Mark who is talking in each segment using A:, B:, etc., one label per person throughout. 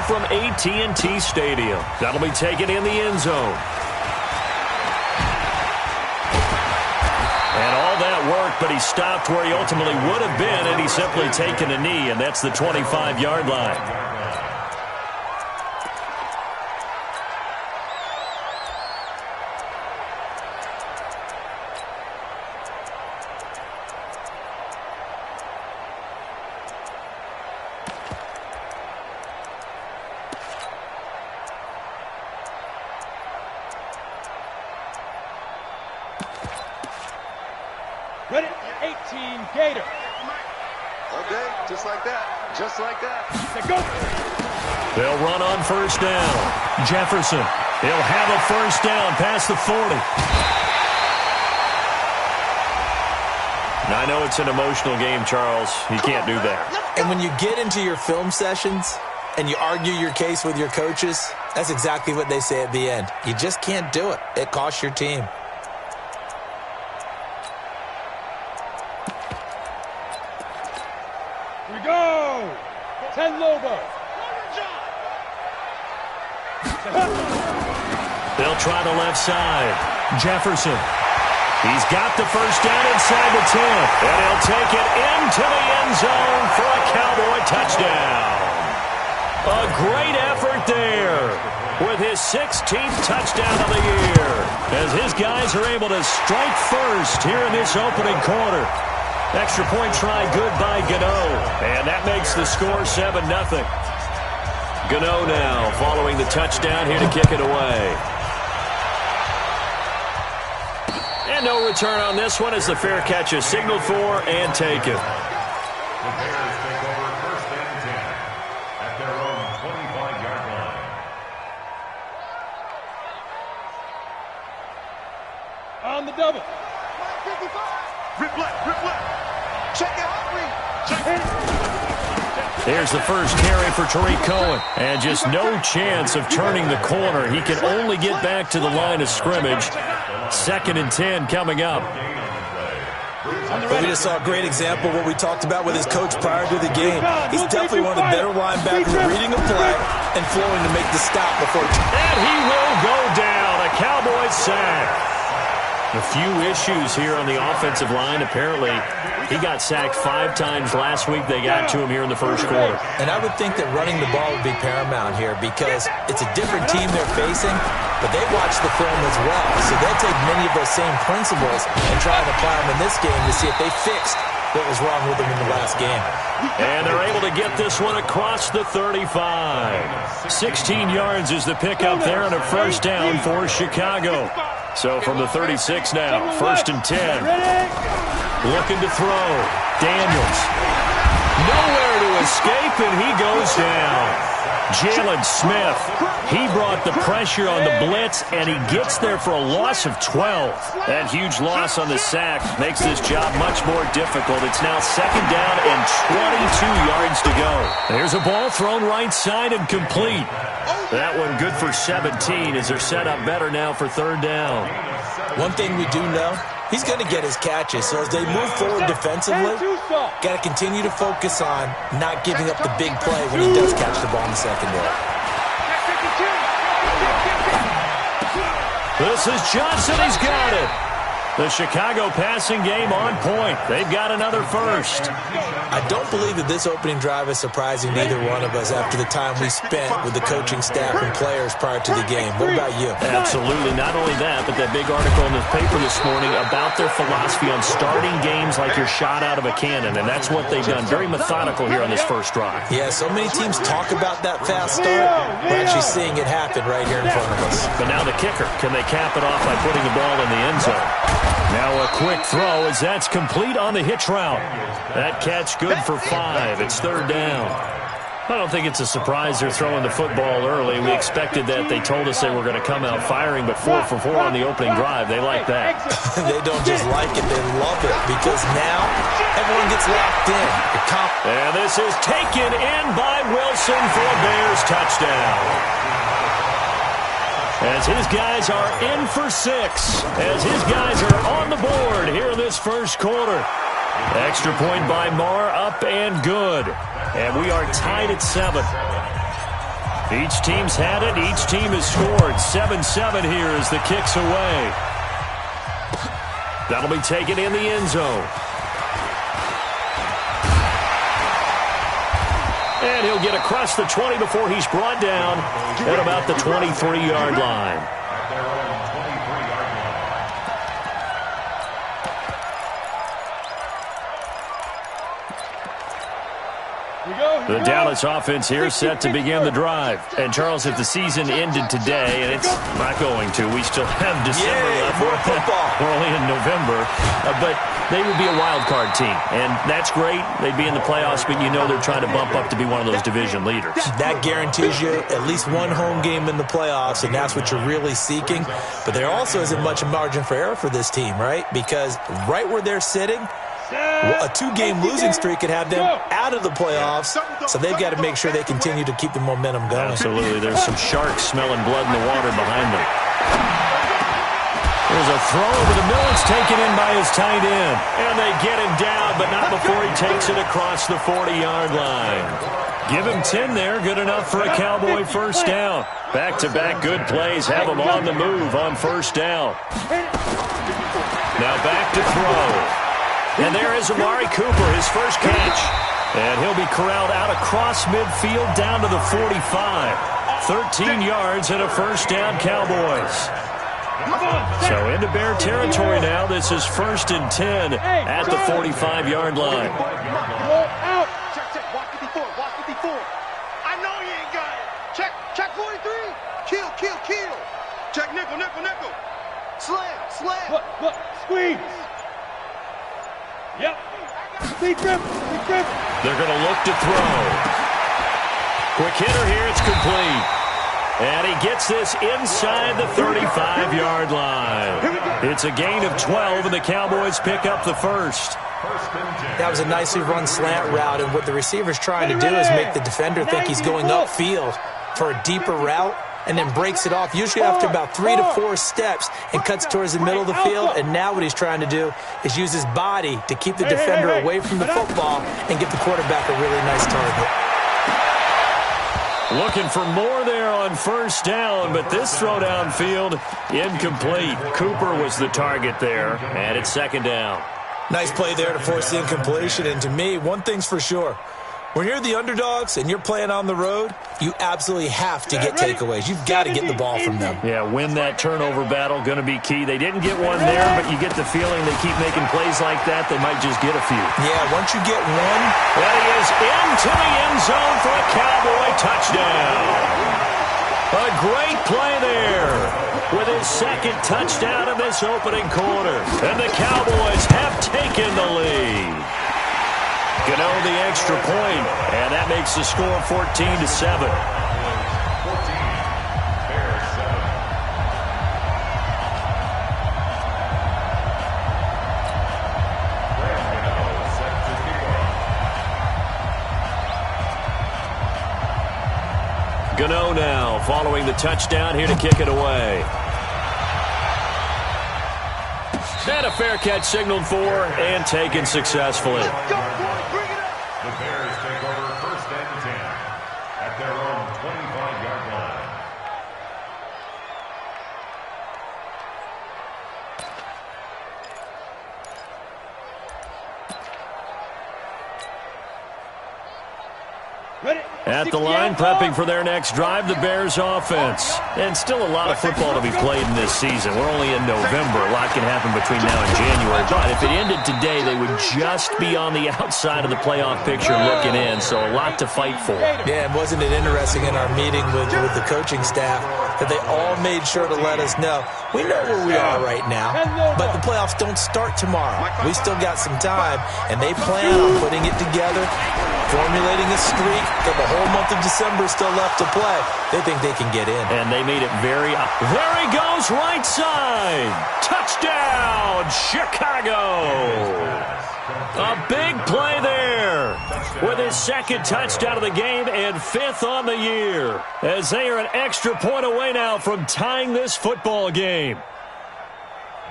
A: from AT&T Stadium. That'll be taken in the end zone. And all that worked, but he stopped where he ultimately would have been, and he's simply taken a knee, and that's the 25-yard line.
B: Ready, 18, Gator.
C: Okay, just like that. Just like that.
B: Go.
A: They'll run on first down. Jefferson. He'll have a first down past the 40. Now, I know it's an emotional game, Charles. You can't do that.
D: And when you get into your film sessions and you argue your case with your coaches, that's exactly what they say at the end. You just can't do it. It costs your team.
B: Go! 10 Lobo.
A: They'll try the left side. Jefferson. He's got the first down inside the 10. And he'll take it into the end zone for a Cowboy touchdown. A great effort there with his 16th touchdown of the year as his guys are able to strike first here in this opening quarter. Extra point try good by Gano. And that makes the score 7-0. Gano now following the touchdown here to kick it away. And no return on this one as the fair catch is signaled for and taken.
E: The Bears take over first and 10 at their own 25-yard line.
B: On the double.
C: 55. Rip left. Check it out.
A: There's the first carry for Tariq Cohen. And just no chance of turning the corner. He can only get back to the line of scrimmage. 2nd and 10 coming up.
D: We just saw a great example of what we talked about with his coach prior to the game. He's definitely one of the better linebackers at reading a play and flowing to make the stop before.
A: And he will go down. A Cowboys sack. A few issues here on the offensive line. Apparently, he got sacked 5 times last week. They got to him here in the first quarter.
D: And I would think that running the ball would be paramount here because it's a different team they're facing, but they watch the film as well. So they'll take many of those same principles and try and apply them in this game to see if they fixed what was wrong with them in the last game.
A: And they're able to get this one across the 35. 16 yards is the pickup there and a first down for Chicago. So from the 36 now, 1st and 10. Looking to throw. Daniels. Nowhere to escape, and he goes down. Jalen Smith, he brought the pressure on the blitz, and he gets there for a loss of 12. That huge loss on the sack makes this job much more difficult. It's now 2nd down and 22 yards to go. There's a ball thrown right side and complete. That one good for 17 as they're set up better now for 3rd down.
D: One thing we do know, he's going to get his catches. So as they move forward defensively, got to continue to focus on not giving up the big play when he does catch the ball in the secondary.
A: This is Johnson. He's got it. The Chicago passing game on point. They've got another first.
D: I don't believe that this opening drive is surprising to either one of us after the time we spent with the coaching staff and players prior to the game. What about you?
A: Absolutely. Not only that, but that big article in the paper this morning about their philosophy on starting games like you're shot out of a cannon, and that's what they've done. Very methodical here on this first drive.
D: Yeah, so many teams talk about that fast start. We're actually seeing it happen right here in front of us.
A: But now the kicker. Can they cap it off by putting the ball in the end zone? Now a quick throw as that's complete on the hitch route. That catch good for 5. It's 3rd down. I don't think it's a surprise they're throwing the football early. We expected that. They told us they were going to come out firing, but 4 for 4 on the opening drive. They like that.
D: They don't just like it, they love it, because now everyone gets locked in.
A: And this is taken in by Wilson for a Bears touchdown. As his guys are in for 6. As his guys are on the board here in this first quarter. Extra point by Marr, up and good. And we are tied at 7. Each team's had it. Each team has scored. 7-7 here as the kick's away. That'll be taken in the end zone. And he'll get across the 20 before he's brought down at about the 23-yard line. The Dallas offense here set to begin the drive. And, Charles, if the season ended today, and it's not going to, we still have December left.
D: More football.
A: We're only in November. But they would be a wild card team. And that's great. They'd be in the playoffs, but you know they're trying to bump up to be one of those division leaders.
D: That guarantees you at least one home game in the playoffs, and that's what you're really seeking. But there also isn't much margin for error for this team, right? Because right where they're sitting, a 2-game losing streak could have them out of the playoffs, so they've got to make sure they continue to keep the momentum going.
A: Absolutely. There's some sharks smelling blood in the water behind them. There's a throw over the middle. It's taken in by his tight end. And they get him down, but not before he takes it across the 40-yard line. Give him 10 there. Good enough for a Cowboy first down. Back-to-back good plays have him on the move on first down. Now back to throw. And there is Amari Cooper, his first catch. And he'll be corralled out across midfield down to the 45. 13 yards and a first down, Cowboys. So into Bear territory now. This is 1st and 10 at the 45-yard line.
C: Check. Watch 54. I know you ain't got it. Check 43. Kill. Check nickel. Slam.
B: Look, squeeze. Yep. Big grip.
A: They're going to look to throw. Quick hitter here. It's complete. And he gets this inside the 35-yard line. It's a gain of 12, and the Cowboys pick up the first.
D: That was a nicely run slant route, and what the receiver's trying to do is make the defender think he's going upfield for a deeper route, and then breaks it off, usually after about 3 to 4 steps, and cuts towards the middle of the field. And now what he's trying to do is use his body to keep the defender away from the football and give the quarterback a really nice target.
A: Looking for more there on first down, but this throw downfield, incomplete. Cooper was the target there, and it's second down.
D: Nice play there to force the incompletion, and to me, one thing's for sure. When you're the underdogs and you're playing on the road, you absolutely have to get takeaways. You've got to get the ball from them.
A: Yeah, win that turnover battle, going to be key. They didn't get one there, but you get the feeling they keep making plays like that, they might just get a few.
D: Yeah, once you get one.
A: Well, he is into the end zone for a Cowboy touchdown. A great play there with his second touchdown in this opening quarter. And the Cowboys have taken the lead. Gano the extra point, and that makes the score 14-7. Gano now following the touchdown here to kick it away. And a fair catch signaled for and taken successfully.
E: The Bears take over 1st and 10 at their own 25-yard line.
A: At the line, prepping for their next drive, the Bears offense. And still a lot of football to be played in this season. We're only in November. A lot can happen between now and January. But if it ended today, they would just be on the outside of the playoff picture looking in. So a lot to fight for.
D: Yeah, and wasn't it interesting in our meeting with the coaching staff that they all made sure to let us know, we know where we are right now, but the playoffs don't start tomorrow. We still got some time, and they plan on putting it together, formulating a streak, got the whole month of December still left to play. They think they can get in.
A: And they made it very... There he goes, right side. Touchdown, Chicago. A big play there with his second touchdown of the game and 5th on the year, as they are an extra point away now from tying this football game.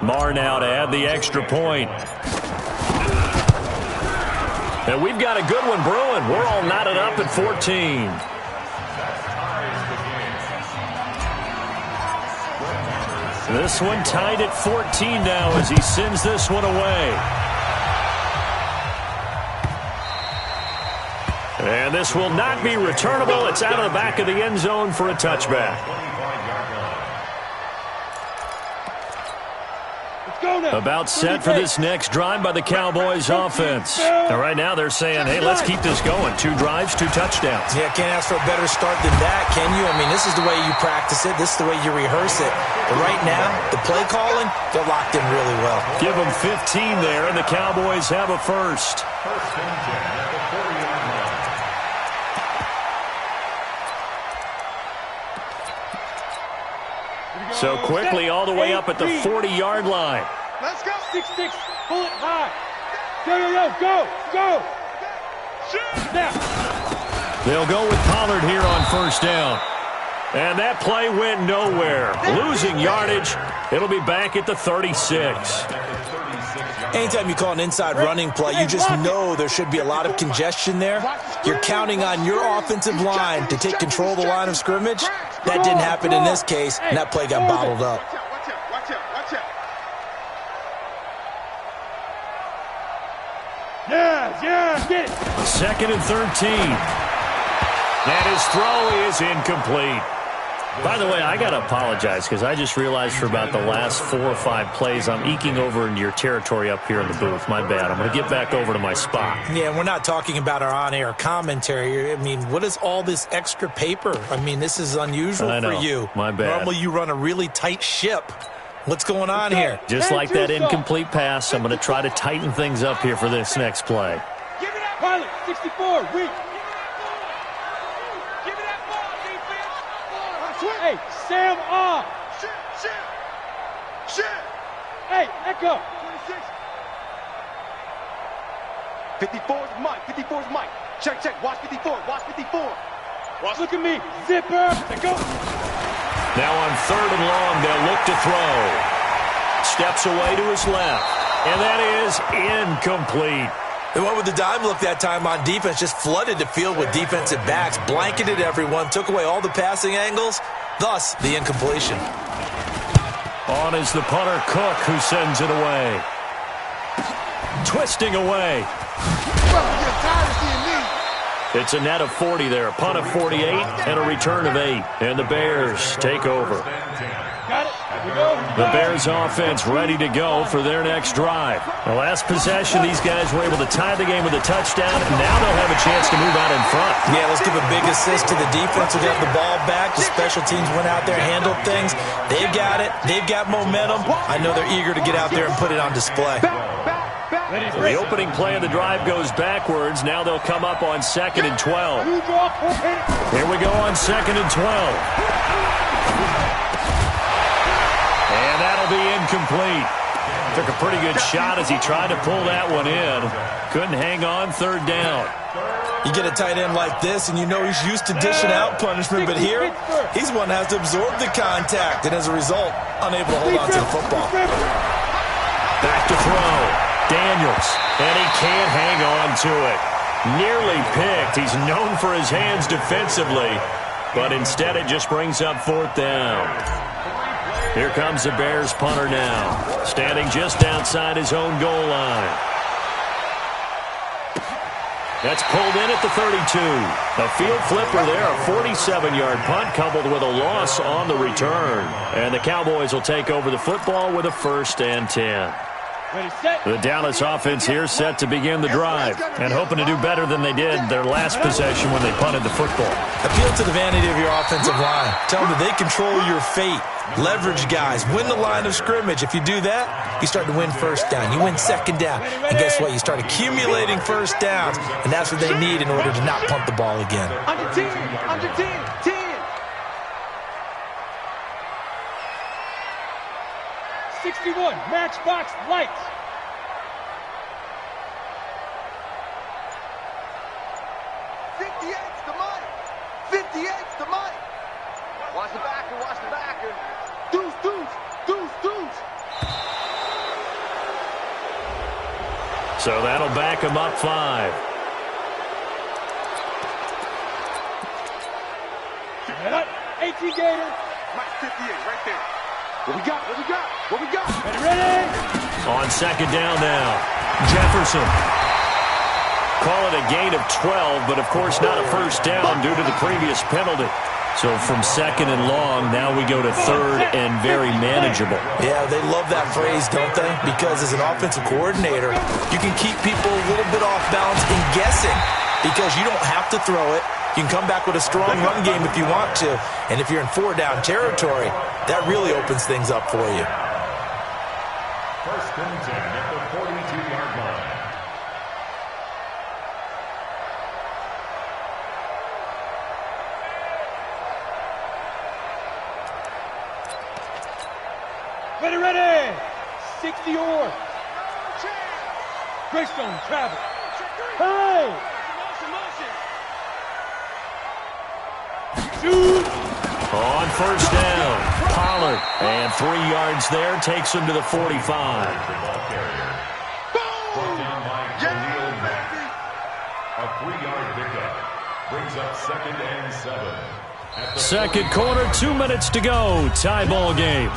A: Marr now to add the extra point. And we've got a good one brewing. We're all knotted up at 14. This one tied at 14 now as he sends this one away. And this will not be returnable. It's out of the back of the end zone for a touchback. About set for this next drive by the Cowboys offense. Now, right now they're saying, hey, let's keep this going. 2 drives, 2 touchdowns.
D: Yeah, can't ask for a better start than that, can you? I mean, this is the way you practice it. This is the way you rehearse it. But right now, the play calling, they're locked in really well.
A: Give them 15 there, and the Cowboys have a first.
E: First and 10 at the 40-yard line.
A: So quickly all the way up at the 40-yard line.
B: Let's go. 6-6. Pull it high. Go. Now.
A: They'll go with Pollard here on first down. And that play went nowhere. Losing yardage. It'll be back at the 36.
D: Anytime you call an inside running play, you just know there should be a lot of congestion there. You're counting on your offensive line to take control of the line of scrimmage. That didn't happen in this case, and that play got bottled up.
C: Watch out.
B: Yeah, get it.
A: 2nd and 13. And his throw is incomplete. By the way, I got to apologize because I just realized for about the last 4 or 5 plays, I'm eking over into your territory up here in the booth. My bad. I'm going to get back over to my spot.
D: Yeah, we're not talking about our on-air commentary. I mean, what is all this extra paper? I mean, this is unusual for you.
A: My bad.
D: Normally you run a really tight ship. What's going on here?
A: Just like that incomplete pass, I'm going to try to tighten things up here for this next play.
B: Give me that pilot. 64. Weak. Hey, Sam off.
C: Shit.
B: Hey, echo.
C: 54 is Mike. Check. Watch 54.
B: Look at me. Zipper. Go.
A: Now on 3rd and long, they'll look to throw. Steps away to his left. And that is incomplete.
D: They went with the dime look that time on defense, just flooded the field with defensive backs, blanketed everyone, took away all the passing angles, thus the incompletion.
A: On is the punter, Cook, who sends it away. Twisting away. It's a net of 40 there, a punt of 48, and a return of 8. And the Bears take over.
B: Got it. Here we go.
A: The Bears offense ready to go for their next drive. The last possession, these guys were able to tie the game with a touchdown, and now they'll have a chance to move out in front.
D: Yeah, let's give a big assist to the defense who got the ball back. The special teams went out there, handled things. They've got it. They've got momentum. I know they're eager to get out there and put it on display.
A: The opening play of the drive goes backwards. Now they'll come up on 2nd and 12. Here we go on 2nd and 12. And that'll be incomplete. Took a pretty good shot as he tried to pull that one in. Couldn't hang on 3rd down.
D: You get a tight end like this, and you know he's used to dishing out punishment, but here, he's one that has to absorb the contact, and as a result, unable to hold on to the football.
A: Back to throw. Daniels, and he can't hang on to it. Nearly picked. He's known for his hands defensively, but instead it just brings up 4th down. Here comes the Bears punter now, standing just outside his own goal line. That's pulled in at the 32. A field flipper there, a 47-yard punt coupled with a loss on the return. And the Cowboys will take over the football with a 1st and 10. The Dallas offense here set to begin the drive and hoping to do better than they did their last possession when they punted the football.
D: Appeal to the vanity of your offensive line. Tell them that they control your fate. Leverage guys. Win the line of scrimmage. If you do that, you start to win 1st down. You win 2nd down. And guess what? You start accumulating 1st downs, and that's what they need in order to not punt the ball again.
C: Under 10.
B: 61, matchbox lights.
C: Watch the backer. Deuce.
A: So that'll back him up 5.
B: AT Gator.
C: Mike 58, right there. What we got? What we got? What we got?
B: Ready?
A: On second down now, Jefferson. Call it a gain of 12, but of course not a first down due to the previous penalty. So from second and long, now we go to third and very manageable.
D: Yeah, they love that phrase, don't they? Because as an offensive coordinator, you can keep people a little bit off balance and guessing because you don't have to throw it. You can come back with a strong run game if you want to. And if you're in four-down territory, that really opens things up for you.
E: First and 10 at the 42-yard line.
B: Ready. 60 or. Greystone, travel. Hey! Shoot!
A: On first down, Pollard. And 3 yards there takes him to the 45.
E: Brought down by Khalil Mack. A 3-yard pickup brings up second and 7.
A: Second quarter, 2 minutes to go. Tie ball game.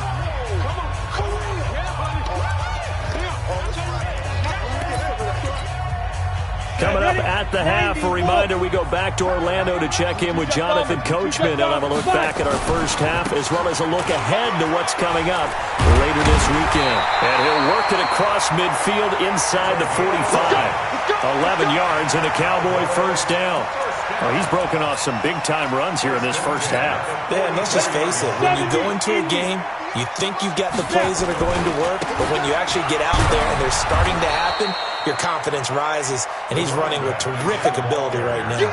A: Coming up at the half, a reminder, we go back to Orlando to check in with Jonathan Coachman and have a look back at our first half as well as a look ahead to what's coming up later this weekend. And he'll work it across midfield inside the 45. 11 yards and a Cowboy first down. Well, he's broken off some big-time runs here in this first half.
D: Yeah, and let's just face it. When you go into a game, you think you've got the plays that are going to work, but when you actually get out there and they're starting to happen, your confidence rises, and he's running with terrific ability right now.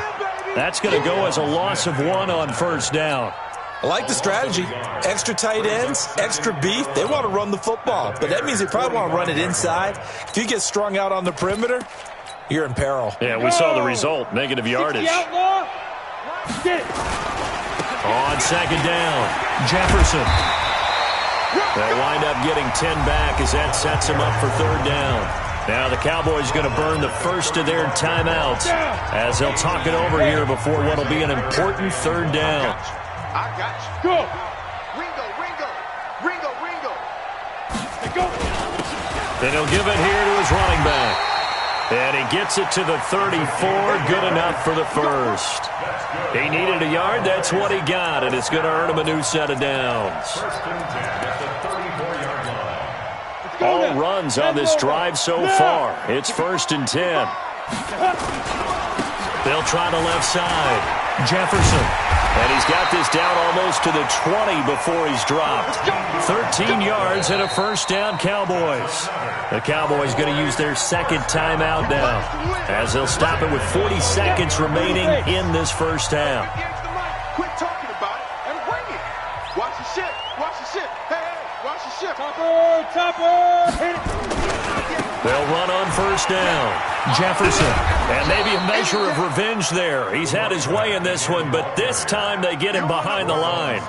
A: That's going to go as a loss of 1 on first down.
D: I like the strategy. Extra tight ends, extra beef. They want to run the football, but that means they probably want to run it inside. If you get strung out on the perimeter, you're in peril.
A: Yeah, we saw the result, negative yardage. On second down, Jefferson. They'll wind up getting 10 back as that sets him up for third down. Now the Cowboys going to burn the first of their timeouts as they'll talk it over here before what will be an important third down.
C: I got you.
B: Go.
C: Ringo.
A: And he'll give it here to his running back. And he gets it to the 34, good enough for the first. He needed a yard, that's what he got, and it's going to earn him a new set of downs.
E: First and 10 at the 34-yard line.
A: All runs on this drive so far. It's first and 10. They'll try the left side. Jefferson. And he's got this down almost to the 20 before he's dropped. 13 yards and a first down, Cowboys. The Cowboys going to use their second timeout now as they'll stop it with 40 seconds remaining in this first half.
C: Quit talking about it and bring it. Watch the ship. Hey, watch the ship.
B: Topper, hit it.
A: They'll run on first down. Jefferson. And maybe a measure of revenge there. He's had his way in this one, but this time they get him behind the line.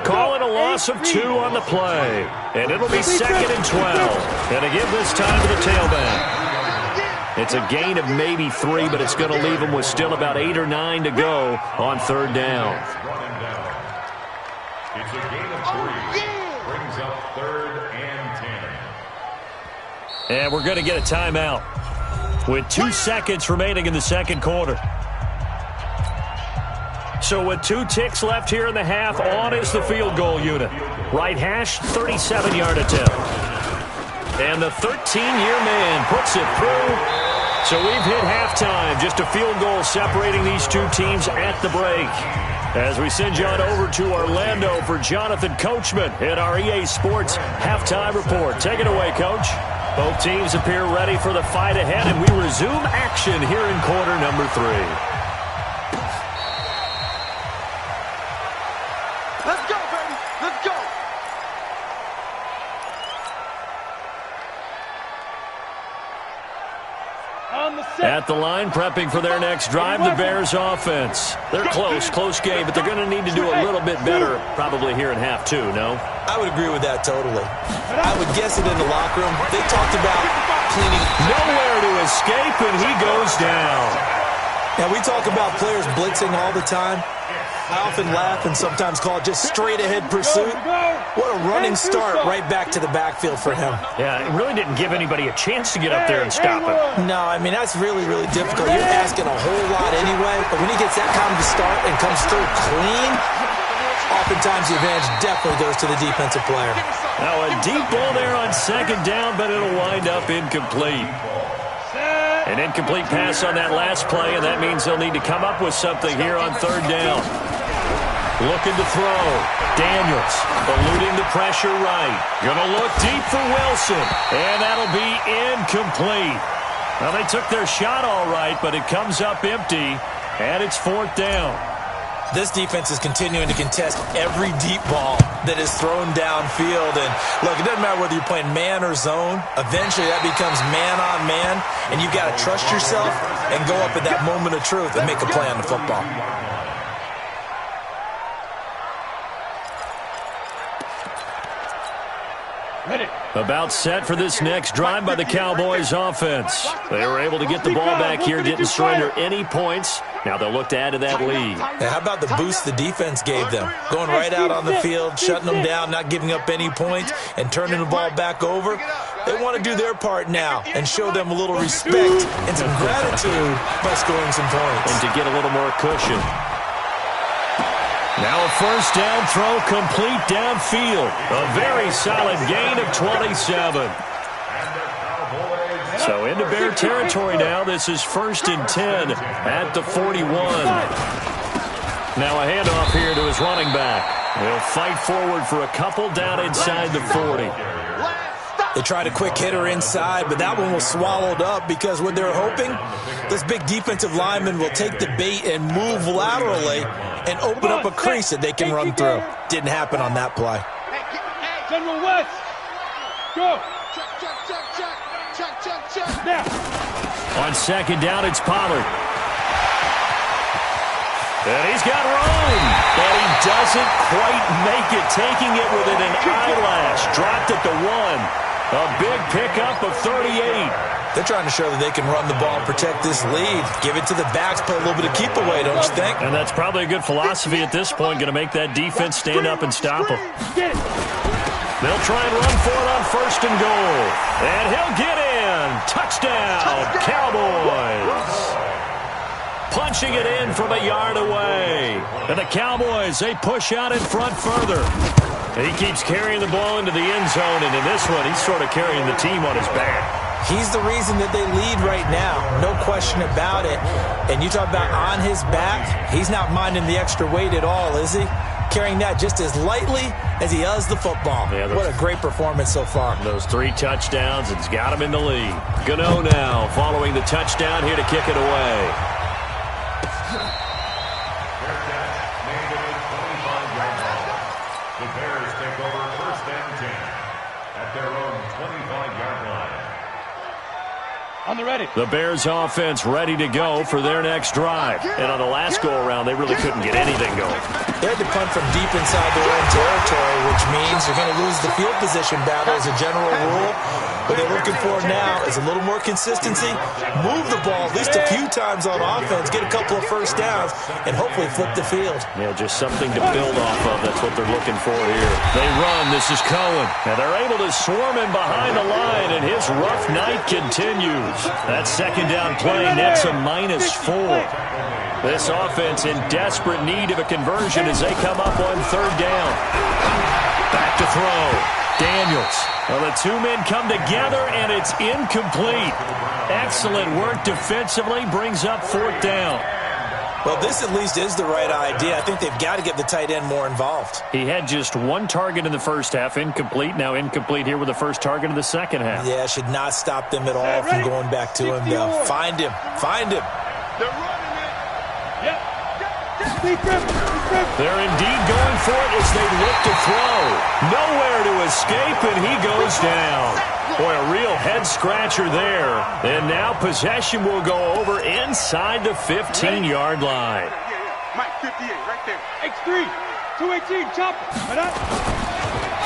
A: Calling a loss of 2 on the play. And it'll be second and 12. And again this time to the tailback. It's a gain of maybe 3, but it's going to leave him with still about 8 or 9 to go on third down.
E: It's a gain of 3. Brings up third and 10.
A: And we're going to get a timeout with 2 seconds remaining in the second quarter. So with 2 ticks left here in the half, on is the field goal unit. Right hash, 37-yard attempt. And the 13-year man puts it through. So we've hit halftime. Just a field goal separating these 2 teams at the break. As we send you on over to Orlando for Jonathan Coachman in our EA Sports halftime report. Take it away, Coach. Both teams appear ready for the fight ahead, and we resume action here in quarter number 3.
C: Let's go, baby. Let's go.
A: At the line, prepping for their next drive, the Bears offense. They're close game, but they're going to need to do a little bit better probably here in half 2, no?
D: I would agree with that totally. I would guess it in the locker room. They talked about cleaning.
A: Nowhere to escape, and he goes down.
D: Now, we talk about players blitzing all the time. I often laugh and sometimes call it just straight-ahead pursuit. What a running start right back to the backfield for him.
A: Yeah, it really didn't give anybody a chance to get up there and stop him.
D: No, I mean, that's really, really difficult. You're asking a whole lot anyway, but when he gets that kind of a start and comes through clean, oftentimes the advantage definitely goes to the defensive player.
A: Now a deep ball there on second down, but it'll wind up incomplete. An incomplete pass on that last play, and that means they'll need to come up with something here on third down. Looking to throw. Daniels eluding the pressure right. Gonna look deep for Wilson, and that'll be incomplete. Now they took their shot all right, but it comes up empty, and it's fourth down.
D: This defense is continuing to contest every deep ball that is thrown downfield. And, look, it doesn't matter whether you're playing man or zone. Eventually, that becomes man-on-man, and you've got to trust yourself and go up at that moment of truth and make a play on the football.
A: About set for this next drive by the Cowboys offense. They were able to get the ball back here, didn't surrender any points. Now they'll look to add to that lead.
D: Hey, how about the boost the defense gave them? Going right out on the field, shutting them down, not giving up any points, and turning the ball back over. They want to do their part now and show them a little respect and some gratitude by scoring some points.
A: And to get a little more cushion. Now a first down throw complete downfield. A very solid gain of 27. So into Bear territory now. This is 1st and 10 at the 41. Now a handoff here to his running back. He'll fight forward for a couple down inside the 40.
D: They tried a quick hitter inside, but that one was swallowed up because what they're hoping, this big defensive lineman will take the bait and move laterally and open up a crease that they can run through. Didn't happen on that play.
B: General West, go. Now.
A: On second down, it's Pollard. And he's got room. And he doesn't quite make it, taking it within an eyelash. Dropped at the 1. A big pickup of 38.
D: They're trying to show that they can run the ball and protect this lead. Give it to the backs, play a little bit of keep away, don't you think?
A: And that's probably a good philosophy at this point. Going to make that defense stand up and stop them. They'll try and run for it on 1st and goal. And he'll get in. Touchdown, Cowboys. Punching it in from a yard away. And the Cowboys, they push out in front further. And he keeps carrying the ball into the end zone, and in this one, he's sort of carrying the team on his back.
D: He's the reason that they lead right now, no question about it. And you talk about on his back, he's not minding the extra weight at all, is he? Carrying that just as lightly as he does the football. Yeah, what a great performance so far.
A: Those 3 touchdowns, it's got him in the lead. Gano now following the touchdown here to kick it away.
B: On the ready.
A: The Bears offense ready to go for their next drive. And on the last go-around, they really couldn't get anything going.
D: They had to punt from deep inside their own territory, which means they're going to lose the field position battle as a general rule. What they're looking for now is a little more consistency, move the ball at least a few times on offense, get a couple of first downs, and hopefully flip the field.
A: Yeah, just something to build off of. That's what they're looking for here. They run. This is Cohen. And they're able to swarm him behind the line, and his rough night continues. That second down play nets a -4. This offense in desperate need of a conversion as they come up on third down. Back to throw. Daniels. Well, the 2 men come together, and it's incomplete. Excellent work defensively, brings up 4th down.
D: Well, this at least is the right idea. I think they've got to get the tight end more involved.
A: He had just 1 target in the first half, incomplete. Now incomplete here with the first target in the second half.
D: Yeah, should not stop them at all from going back to him, though. Find him. Find him.
C: They're running it.
B: Yep. Speed grip.
A: They're indeed going for it as they look to throw. Nowhere to escape, and he goes down. Boy, a real head-scratcher there. And now possession will go over inside the 15-yard line.
C: Yeah. Mike, 58, right there.
B: X3, 218, chop. Right up.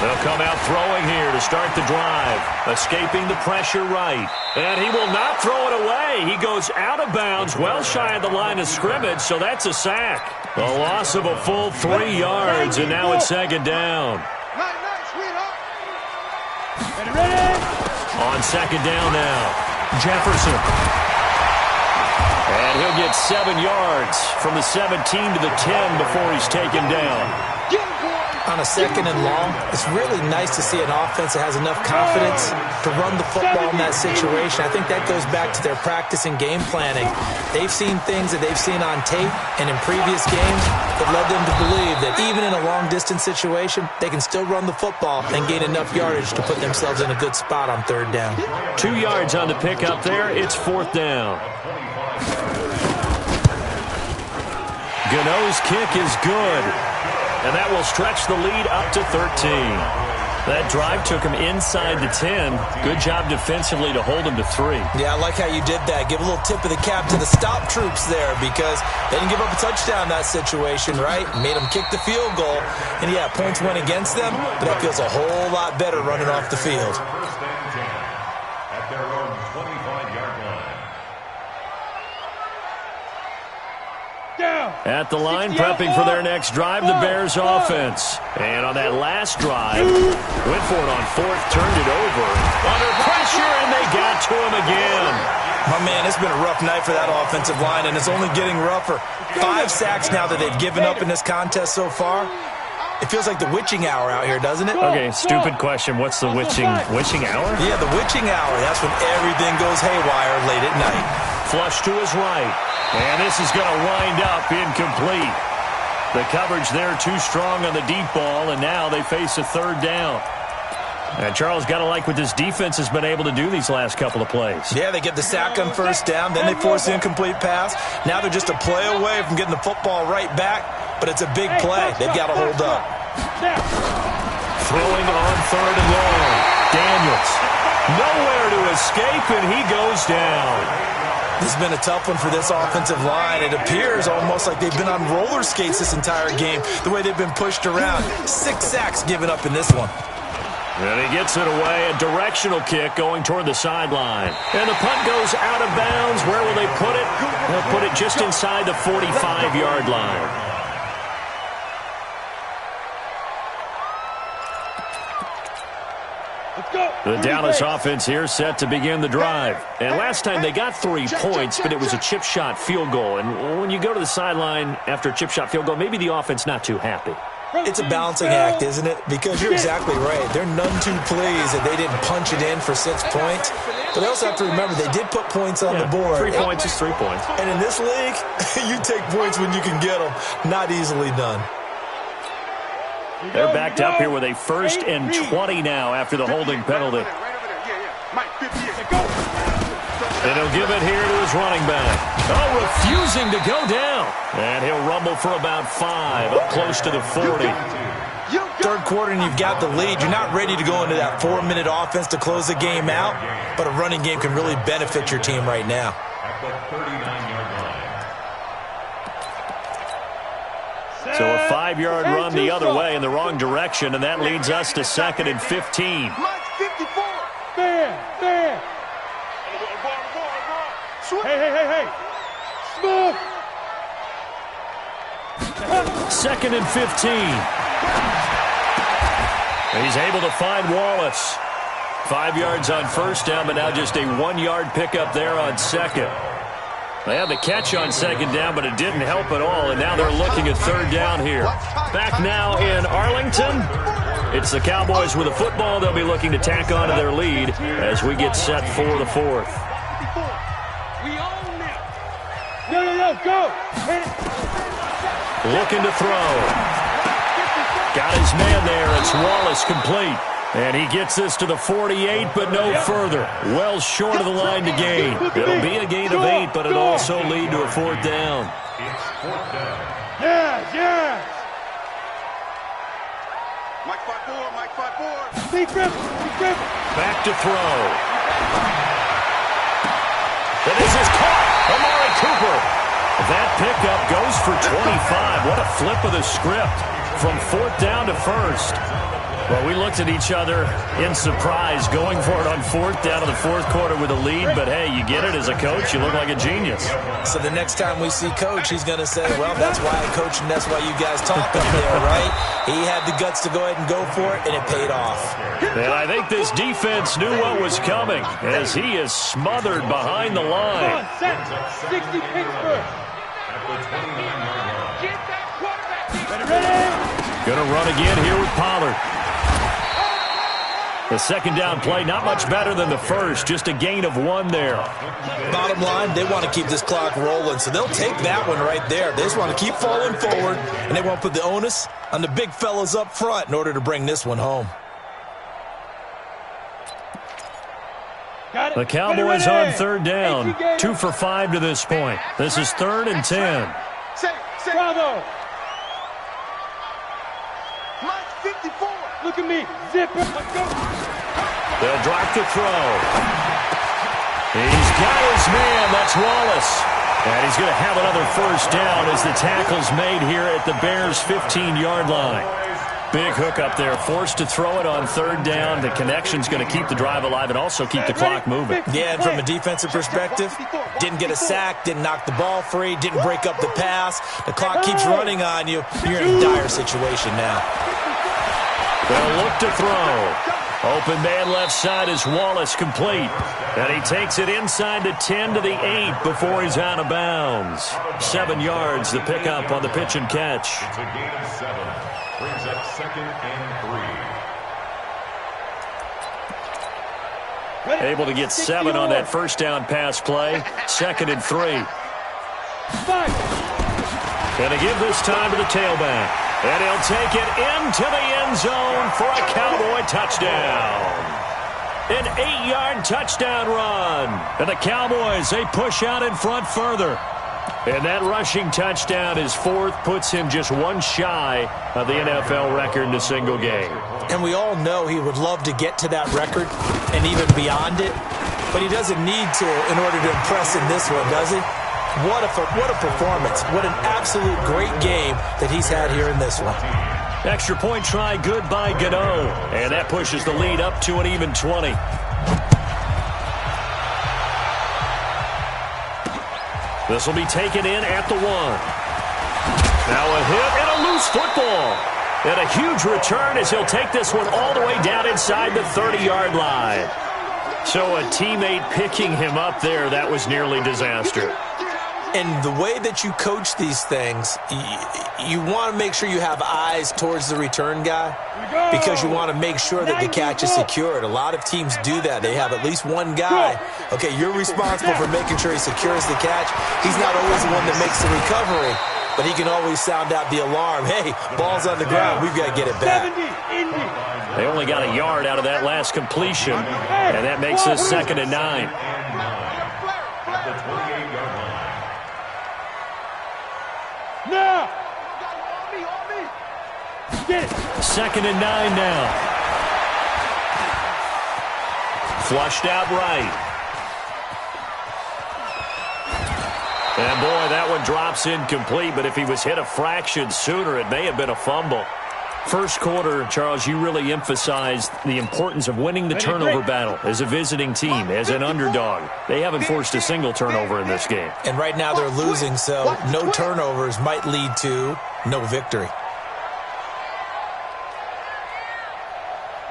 A: They'll come out throwing here to start the drive. Escaping the pressure right. And he will not throw it away. He goes out of bounds, well shy of the line of scrimmage, so that's a sack. A loss of a full 3 yards, and now it's second down. On second down now, Jefferson. And he'll get 7 yards from the 17 to the 10 before he's taken down.
D: On a second and long, it's really nice to see an offense that has enough confidence to run the football in that situation. I think that goes back to their practice and game planning. They've seen things that they've seen on tape and in previous games that led them to believe that even in a long-distance situation, they can still run the football and gain enough yardage to put themselves in a good spot on third down.
A: 2 yards on the pickup there. It's fourth down. Gano's kick is good. And that will stretch the lead up to 13. That drive took him inside the 10. Good job defensively to hold him to 3.
D: Yeah, I like how you did that. Give a little tip of the cap to the stop troops there because they didn't give up a touchdown in that situation, right? Made them kick the field goal. And, yeah, points went against them, but that feels a whole lot better running off the field.
E: First and 10 at their own 25-yard line.
A: At the line, prepping for their next drive, the Bears offense. And on that last drive, went for it on fourth, turned it over. Under pressure, and they got to him again.
D: My man, it's been a rough night for that offensive line, and it's only getting rougher. 5 sacks now that they've given up in this contest so far. It feels like the witching hour out here, doesn't it?
A: Okay, stupid question. What's the witching hour?
D: Yeah, the witching hour. That's when everything goes haywire late at night.
A: Flush to his right. And this is going to wind up incomplete. The coverage there too strong on the deep ball, and now they face a third down. And Charles, got to like what this defense has been able to do these last couple of plays.
D: Yeah, they get the sack on first down, then they force the incomplete pass. Now they're just a play away from getting the football right back, but it's a big play. They've got to hold up.
A: Throwing on third and long. Daniels. Nowhere to escape, and he goes down.
D: This has been a tough one for this offensive line. It appears almost like they've been on roller skates this entire game, the way they've been pushed around. 6 sacks given up in this one.
A: And he gets it away, a directional kick going toward the sideline. And the punt goes out of bounds. Where will they put it? They'll put it just inside the 45-yard line. The Dallas offense here set to begin the drive. And last time they got 3 points, but it was a chip shot field goal. And when you go to the sideline after a chip shot field goal, maybe the offense not too happy.
D: It's a balancing act, isn't it? Because you're exactly right. They're none too pleased that they didn't punch it in for 6 points. But they also have to remember they did put points on the board.
A: 3 points is 3 points.
D: And in this league, you take points when you can get them. Not easily done.
A: They're backed up here with a 1st and 20 now after the holding penalty. And he'll give it here to his running back. Oh, refusing to go down. And he'll rumble for about 5, up close to the 40.
D: Third quarter and you've got the lead. You're not ready to go into that 4-minute offense to close the game out, but a running game can really benefit your team right now.
E: At the 39-yard line.
A: So a 5-yard run the other way in the wrong direction, and that leads us to 2nd and 15.
B: Fair. Hey. Smooth.
A: 2nd and 15. He's able to find Wallace. 5 yards on first down, but now just a 1-yard pickup there on second. They had the catch on second down, but it didn't help at all, and now they're looking at third down here. Back now in Arlington. It's the Cowboys with the football. They'll be looking to tack on to their lead as we get set for the 4th.
B: Go.
A: Looking to throw. Got his man there. It's Wallace complete. And he gets this to the 48, but no further. Well short of the line to gain. It'll be a gain of 8, but it'll also lead to a 4th down.
E: It's 4th down.
B: Yes.
C: Mike 5-4.
B: Deep grip.
A: Back to throw. And this is caught. Amari Cooper. That pickup goes for 25. What a flip of the script from 4th down to 1st. Well, we looked at each other in surprise going for it on fourth down in the fourth quarter with a lead. But, hey, you get it as a coach. You look like a genius.
D: So the next time we see Coach, he's going to say, well, that's why I coach and that's why you guys talked up there, right? He had the guts to go ahead and go for it, and it paid off.
A: And I think this defense knew what was coming as he is smothered behind the line.
B: 60 Pittsburgh.
C: Get that quarterback.
A: Going to run again here with Pollard. The second down play, not much better than the first, just a gain of 1 there.
D: Bottom line, they want to keep this clock rolling, so they'll take that one right there. They just want to keep falling forward, and they want to put the onus on the big fellas up front in order to bring this one home.
A: The Cowboys on third down, 2 for 5 to this point. This is 3rd and 10.
B: Bravo.
C: Mike 54.
B: Look at me. Zipper. Let's go.
A: They'll drop the throw. He's got his man. That's Wallace. And he's going to have another first down as the tackle's made here at the Bears' 15-yard line. Big hook up there, forced to throw it on third down. The connection's going to keep the drive alive and also keep the clock moving.
D: Yeah, and from a defensive perspective, didn't get a sack, didn't knock the ball free, didn't break up the pass. The clock keeps running on you. You're in a dire situation now.
A: They'll look to throw. Open man left side is Wallace, complete. And he takes it inside the 10 to the 8 before he's out of bounds. 7 yards, the pickup on the pitch and catch.
E: It's a gain of 7. Brings up 2nd and 3.
A: Able to get 7 on that first down pass play. 2nd and 3. Going to give this time to the tailback. And he'll take it into the end zone for a Cowboy touchdown. An 8-yard touchdown run. And the Cowboys, they push out in front further. And that rushing touchdown is 4th, puts him just 1 shy of the NFL record in a single game.
D: And we all know he would love to get to that record and even beyond it. But he doesn't need to in order to impress in this one, does he? What a performance. What an absolute great game that he's had here in this one.
A: Extra point try, good by Gano. And that pushes the lead up to an even 20. This will be taken in at the 1. Now a hit and a loose football. And a huge return as he'll take this one all the way down inside the 30-yard line. So a teammate picking him up there, that was nearly disaster.
D: And the way that you coach these things, you want to make sure you have eyes towards the return guy because you want to make sure that the catch is secured. A lot of teams do that. They have at least one guy. Okay, you're responsible for making sure he secures the catch. He's not always the one that makes the recovery, but he can always sound out the alarm. Hey, ball's on the ground. We've got to get it back.
A: They only got a yard out of that last completion, and that makes this 2nd and 9.
B: Now. Get it.
A: 2nd and 9 now. Flushed out right. And boy, that one drops incomplete, but if he was hit a fraction sooner, it may have been a fumble. First quarter, Charles, you really emphasized the importance of winning the turnover battle as a visiting team, as an underdog. They haven't forced a single turnover in this game.
D: And right now they're losing, so no turnovers might lead to no victory.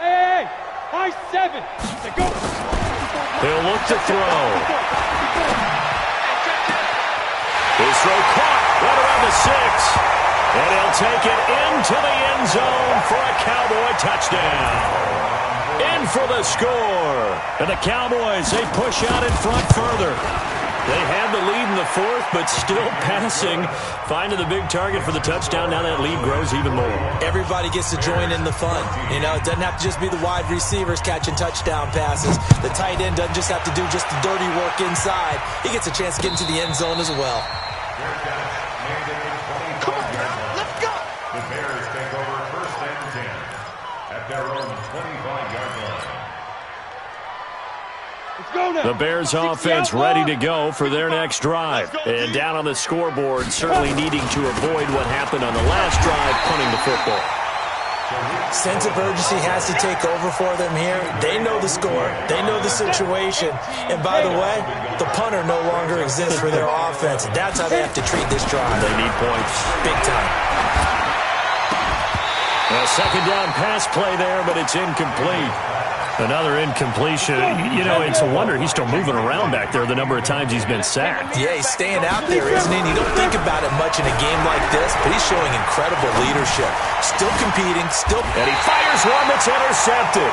B: Hey, high 7. Go.
A: He'll look to throw. His throw caught right around the 6. And he'll take it into the end zone for a Cowboy touchdown. In for the score. And the Cowboys, they push out in front further. They had the lead in the 4th, but still passing. Finding the big target for the touchdown. Now that lead grows even more.
D: Everybody gets to join in the fun. You know, it doesn't have to just be the wide receivers catching touchdown passes. The tight end doesn't just have to do just the dirty work inside. He gets a chance to get into the end zone as well.
A: The Bears offense ready to go for their next drive. And down on the scoreboard, certainly needing to avoid what happened on the last drive, punting the football.
D: Sense of urgency has to take over for them here. They know the score. They know the situation. And by the way, the punter no longer exists for their offense. That's how they have to treat this drive.
A: They need points.
D: Big time.
A: A second down pass play there, but it's incomplete. Another incompletion. You know, it's a wonder he's still moving around back there the number of times he's been sacked.
D: Yeah, he's staying out there, isn't he? And you don't think about it much in a game like this, but he's showing incredible leadership. Still competing, still...
A: And he fires one that's intercepted.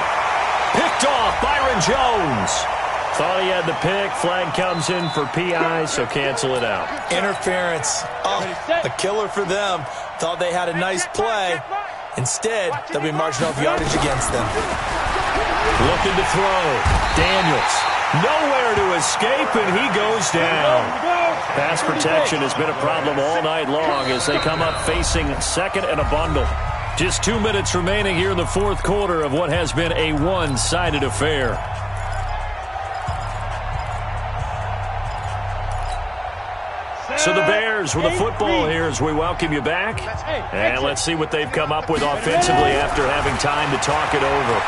A: Picked off, Byron Jones. Thought he had the pick. Flag comes in for PI, so cancel it out.
D: Interference. Oh, a killer for them. Thought they had a nice play. Instead, they'll be marching off yardage against them.
A: Looking to throw. Daniels. Nowhere to escape, and he goes down. Pass protection has been a problem all night long as they come up facing second and a bundle. Just 2 minutes remaining here in the fourth quarter of what has been a one-sided affair. So the Bears with a football here as we welcome you back. And let's see what they've come up with offensively after having time to talk it over.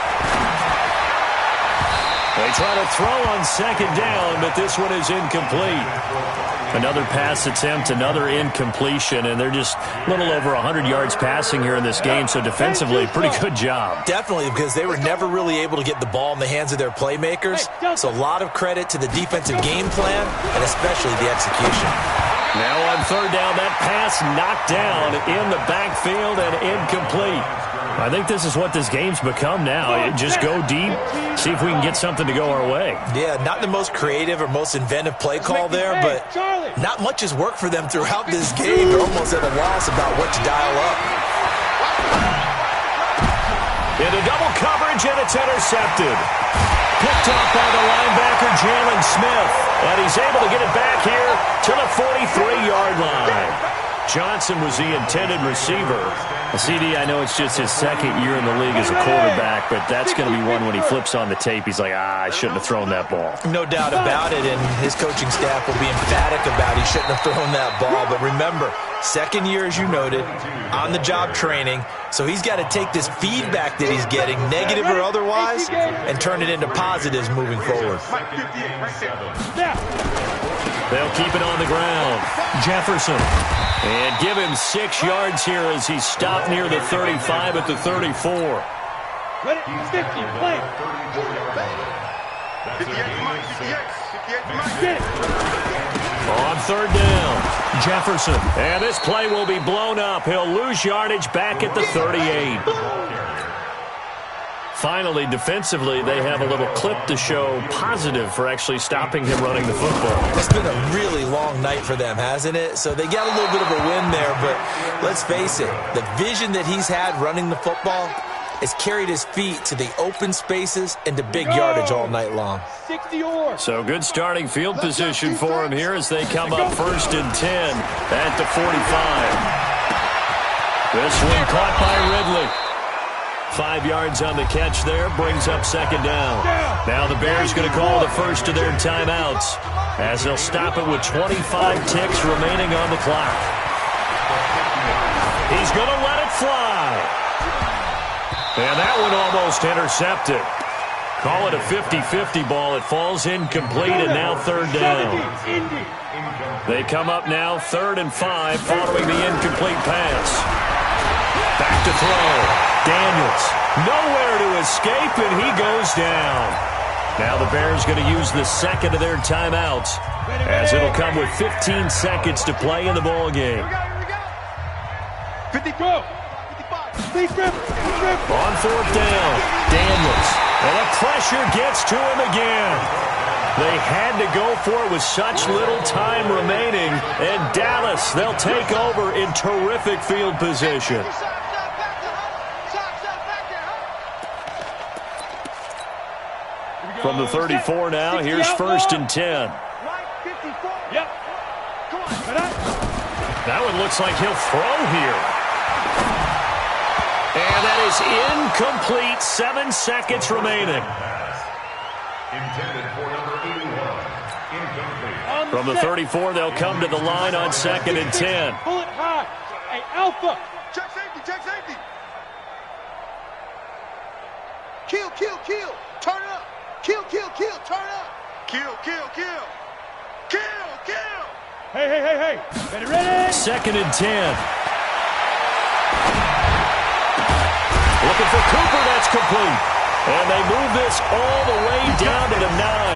A: They try to throw on second down, but this one is incomplete. Another pass attempt, another incompletion, and they're just a little over 100 yards passing here in this game, so defensively, pretty good job.
D: Definitely, because they were never really able to get the ball in the hands of their playmakers, so a lot of credit to the defensive game plan, and especially the execution.
A: Now on third down, that pass knocked down in the backfield and incomplete. I think this is what this game's become now. Just go deep, see if we can get something to go our way.
D: Yeah, not the most creative or most inventive play call there, but not much has worked for them throughout this game. They're almost at a loss about what to dial up.
A: Into double coverage, and it's intercepted. Picked off by the linebacker, Jalen Smith. And he's able to get it back here to the 43-yard line. Johnson was the intended receiver. CD, I know it's just his second year in the league as a quarterback, but that's going to be one when he flips on the tape. He's like, I shouldn't have thrown that ball.
D: No doubt about it, and his coaching staff will be emphatic about he shouldn't have thrown that ball. But remember, second year, as you noted, on-the-job training, so he's got to take this feedback that he's getting, negative or otherwise, and turn it into positives moving forward.
A: They'll keep it on the ground. Jefferson. And give him 6 yards here as he's stopped near the 35 at the 34. On third down, Jefferson. And this play will be blown up. He'll lose yardage back at the 38. Finally, defensively, they have a little clip to show positive for actually stopping him running the football.
D: It's been a really long night for them, hasn't it? So they got a little bit of a win there, but let's face it, the vision that he's had running the football has carried his feet to the open spaces and to big yardage all night long.
A: So good starting field position for him here as they come up first and 10 at the 45. This one caught by Ridley. 5 yards on the catch there, brings up second down. Now the Bears going to call the first of their timeouts as they'll stop it with 25 ticks remaining on the clock. He's going to let it fly. And that one almost intercepted. Call it a 50-50 ball. It falls incomplete, and now third down. They come up now 3rd and 5 following the incomplete pass. Back to throw. Daniels, nowhere to escape, and he goes down. Now the Bears going to use the second of their timeouts as it'll come with 15 seconds to play in the ball game.
B: 50 go. 55.
A: On fourth down, Daniels, and the pressure gets to him again. They had to go for it with such little time remaining, and Dallas, they'll take over in terrific field position. From the 34 now, here's 1st and 10.
B: Yep.
A: That one looks like he'll throw here. And that is incomplete. 7 seconds remaining.
E: Intended for number 81. Incomplete.
A: From the 34, they'll come to the line on 2nd and 10.
B: Pull it high. Hey, Alpha.
C: Check safety, check safety. Kill, kill, kill. Turn up. Kill, kill, kill. Turn up. Kill, kill, kill. Kill, kill.
B: Hey, hey, hey, hey. Ready, ready.
A: 2nd and 10. Looking for Cooper. That's complete. And they move this all the way down to the 9.